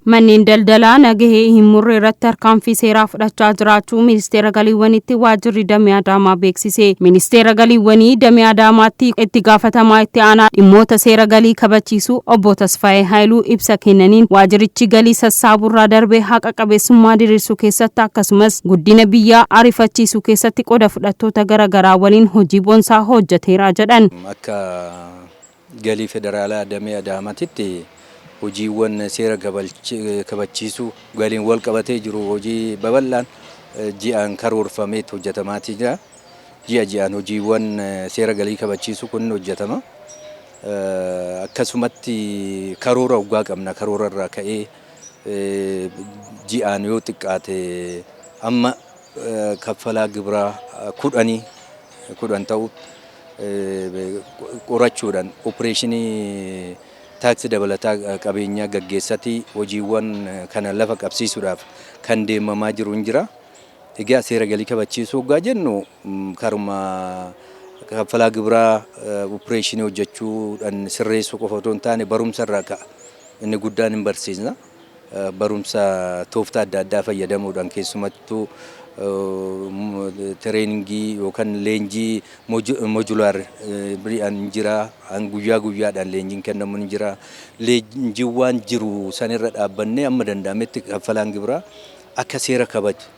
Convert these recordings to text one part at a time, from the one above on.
Manneen daldalaa nagahee hin murre irratti harkaanfii seeraa fudhachaa jiraachuu ministeera galiiwwaniitti waajjirri damee Adaamaa beeksise. Ministeera galiiwwanii damee Adaamaatti itti gaafatamaa itti aanaa dhimmoota seera galii kabachiisuu obbo Tasfaayee Haayiluu ibsa kennaniin waajjirichi galii sassaaburraa darbee haqa qabeessummaa diriirsuu keessatti akkasumas guddina biyyaa ariifachiisuu keessatti qooda fudhattoota garaagaraa waliin hojii boonsaa hojjeteera jedhan. Akka galii federaalaa damee Adaamaatti hojiiwwan seera kabachiisuu galiin wal qabatee jiru hojii babal'aan ji'aan karoorfamee hojjetamaa jira. Ji'aan hojiiwwan seera galii kabachiisuu kun hojjetama. Akkasumatti karoora waggaa qabna. Karoora irraa ka'ee ji'aan yoo xiqqaate amma kaffalaa gibiraa 10 ta'u qorachuudhaan opereeshinii taaksii dabalataa qabeenyaa gaggeessatii hojiiwwan kana lafa qabsiisuudhaaf kan deemamaa jiru hin jira. Egaa seera galii kabachiisuu waggaa jennu karuma kaffalaa gibiraa opereeshinii hojjechuudhaan sirreessuu qofa otoo hin taane barumsa irraa ka'a. Inni guddaan hin barsiisna. Barumsa tooftaa adda addaa fayyadamuudhaan keessumattuu treeningii yookaan leenjii moojulaar biraan jira. Guyyaa guyyaadhaan leenjiin kennamu ni jira. Leenjiiwwan jiru sanirra dhaabbannee amma danda'ametti kaffalaan gibiraa akka seera kabaju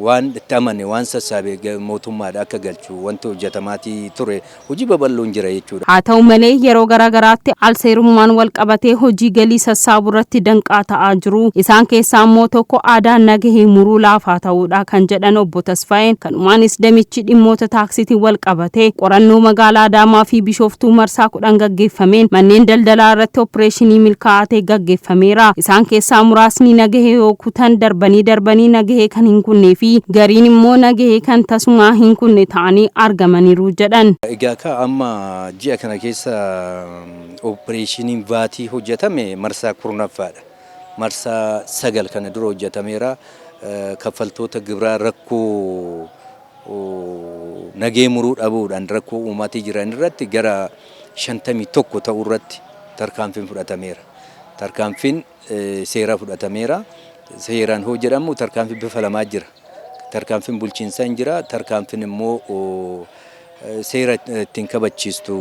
waan itti amane waan sassaabee mootummaadha akka galchu wanti hojjetamaatii ture hojii babal'oon jira jechuudha. Haa ta'u malee yeroo garaagaraatti alseerummaan wal qabatee hojii galii sassaabu irratti danqaa ta'aa jiru. Isaan keessaa immoo tokko aadaan nagahee muruu laafaa ta'uudha kan jedhan obbo Tasfaayeen. Kanumaanis damichi dhimmoota taaksiitiin wal qabatee qorannoo magaalaa Adaamaa fi Bishooftuu marsaa 10 gaggeeffameen manneen daldalaa irratti opereeshinii milkaa'atee gaggeeffameera. Isaan keessaa muraasni nagahee yoo kutan darbanii nagahee kan hin kunne fi gariin immoo nagahee kan tasumaa hin kunne ta'anii argamaniiru jedhan. Egaa amma ji'a kana keessa opereeshiniin vaatii hojjetame marsaa 10ffaadha. Marsaa 9 kana dura hojjetameera. Kaffaltoota gibiraa rakkoo nagahee muruu dhabuudhaan rakkoo uummatii jiran irratti gara 51 ta'uu irratti tarkaanfiin fudhatameera. Tarkaanfiin seera fudhatameera. Seeraan hojjetamu tarkaanfii bifa lamaa jira. Tarkaanfiin bulchiinsaa hin jira. Tarkaanfiin immoo seera ittiin kabachiistu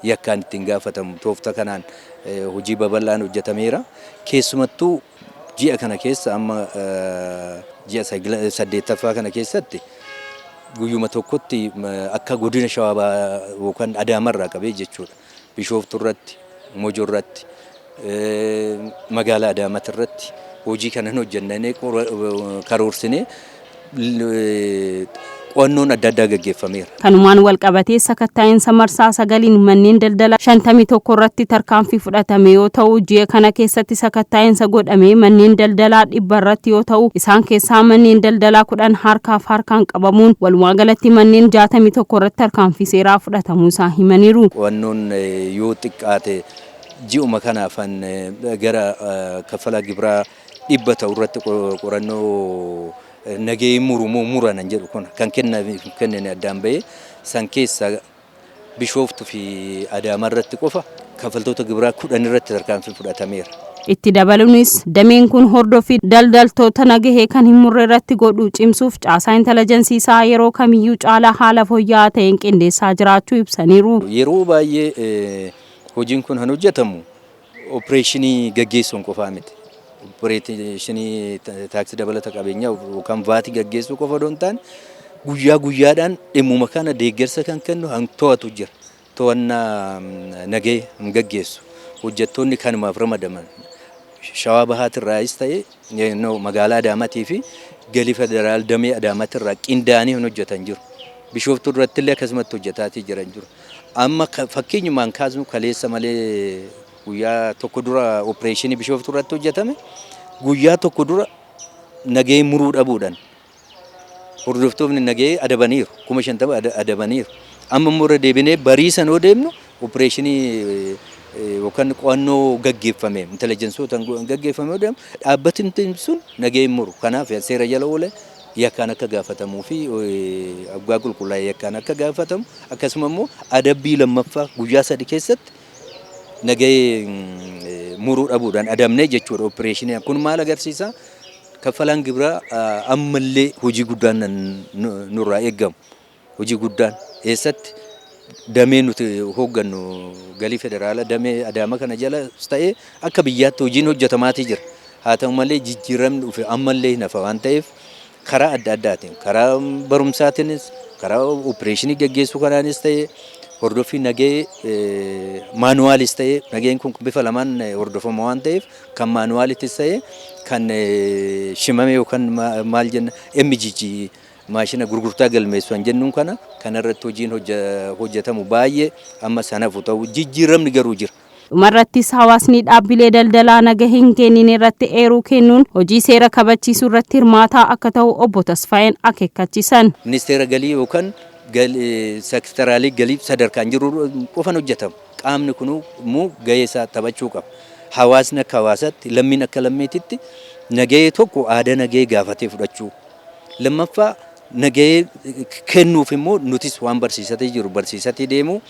yakkaan ittiin gaafatamu tooftaa kanaan hojii babal'aan hojjetameera. Keessumattuu ji'a kana keessa amma ji'a 8ffaa kana keessatti guyyuma tokkotti akka godina Shawaa yookaan Adaamarraa qabee jechuudha. Bishooftuu irratti, Mojoo irratti, magaalaa Adaamaatti irratti hojii kana hojjennee karoorsinee qo'annoon adda addaa gaggeeffameera. Kanumaan wal qabatee sakatta'iinsa marsaa 9 manneen daldala 51 irratti tarkaanfii fudhatame yoo ta'u ji'a kana keessatti sakatta'iinsa godhamee manneen daldalaa 100 irratti yoo ta'u isaan keessaa manneen daldalaa 10 harkaan qabamuun walumaa galatti manneen 61 irratti tarkaanfii seeraa fudhatamuu isaa himaniiru. Qo'annoon yoo xiqqaate ji'uma kanaafan gara kaffalaa gibiraa 100 ta'u irratti qorannoo nagahee muranan jedhu kun kan kenname addaan bahee san keessa Bishooftuu fi Adaamaa irratti qofa kaffaltoota gibiraa 10 irratti tarkaanfii fudhatameera. Itti dabaluunis dameen kun hordofii daldaltoota nagahee kan hin murre irratti godhu cimsuuf caasaa intelligensii isaa yeroo kamiyyuu caalaa haala fooyya'aa ta'een qindeessaa jiraachuu ibsaniiru. Yeroo baay'ee hojiin kun kan hojjetamu opereeshinii gaggeessuun qofaa miti. Opereeshinii taaksii dabalata qabeenyaa yookaan vaatii gaggeessuu qofa osoo hin taane guyyaa guyyaadhaan dhimmuma kana deeggarsa kan kennu to'atu jira. To'annaa nagahee hin gaggeessu. Hojjettoonni kanumaaf ramadaman Shawaa Bahaatirraayis ta'ee magaalaa Adaamaatii fi galii federaal damee Adaamaatti irraa qindaa'anii hojjetan jiru. Bishooftuu irratti illee akkasumatti hojjetaatii jiran jiru. Amma fakkeenyumaan kaasnu kaleessa malee guyyaa tokko dura opereeshinii Bishooftuu irratti hojjetame guyyaa tokko dura nagahee muruu dhabuudhaan hordoftoonni nagahee adabaniiru 50 adabaniiru. Amma immoo deebinee bariisan yoo deemnu opereeshinii yookaan qo'annoo gaggeeffame intelligensotaan gaggeeffame yoo deemu dhaabbatni sun nagahee muru. Kanaaf seera jala oolee yakkaan akka gaafatamuu fi abbaa qulqullaa'ee yakkaan akka gaafatamu akkasuma immoo adabbii lammaffaa guyyaa 3 keessatti nagahee muruu dhabuudhaan adamnee jechuudha opereeshinii. Kun maal agarsiisa? Kaffalaan gibiraa ammallee hojii guddaan nurraa eegamu. Hojii guddaan eessatti damee nuti hooggannu galii federaalaa damee Adaama kana jalas ta'ee akka biyyaatti hojiin hojjetamaatii jira. Haa ta'u malee jijjiiramni dhufe ammallee hin hafa waan ta'eef karaa adda addaatiin karaa barumsaatiinis karaa opereeshinii gaggeessuu kanaanis ta'ee hordoffii nagee maanuwaalis ta'ee nageen kun bifa lamaan hordofama waan ta'eef kan maanuwaalittis ta'ee kan shimame yookaan maal jenna MGG maashina gurgurtaa galmeessuun jennuun kana kanarratti hojiin hojjetamu baay'ee amma sanafu ta'u jijjiiramni garuu jira. Dhumarrattis hawaasni dhaabbilee daldalaa nagaa hin kennin irratti eeruu kennuun hojii seera kabachiisuu irratti hirmaataa akka ta'u obbo Tasfaayeen akeekkachiisan. Ministeera galii yookaan seektaraalii galii sadarkaan jiru qofan hojjetama. Qaamni kun immoo gahee isaa taphachuu qaba. Hawaasni akka hawaasaatti lammiin akka lammiititti nagahee tokko aadaa nagahee gaafatee fudhachuu. Lammaffaa nagahee kennuuf immoo nutis waan barsiisatee jiru barsiisatee deemuu.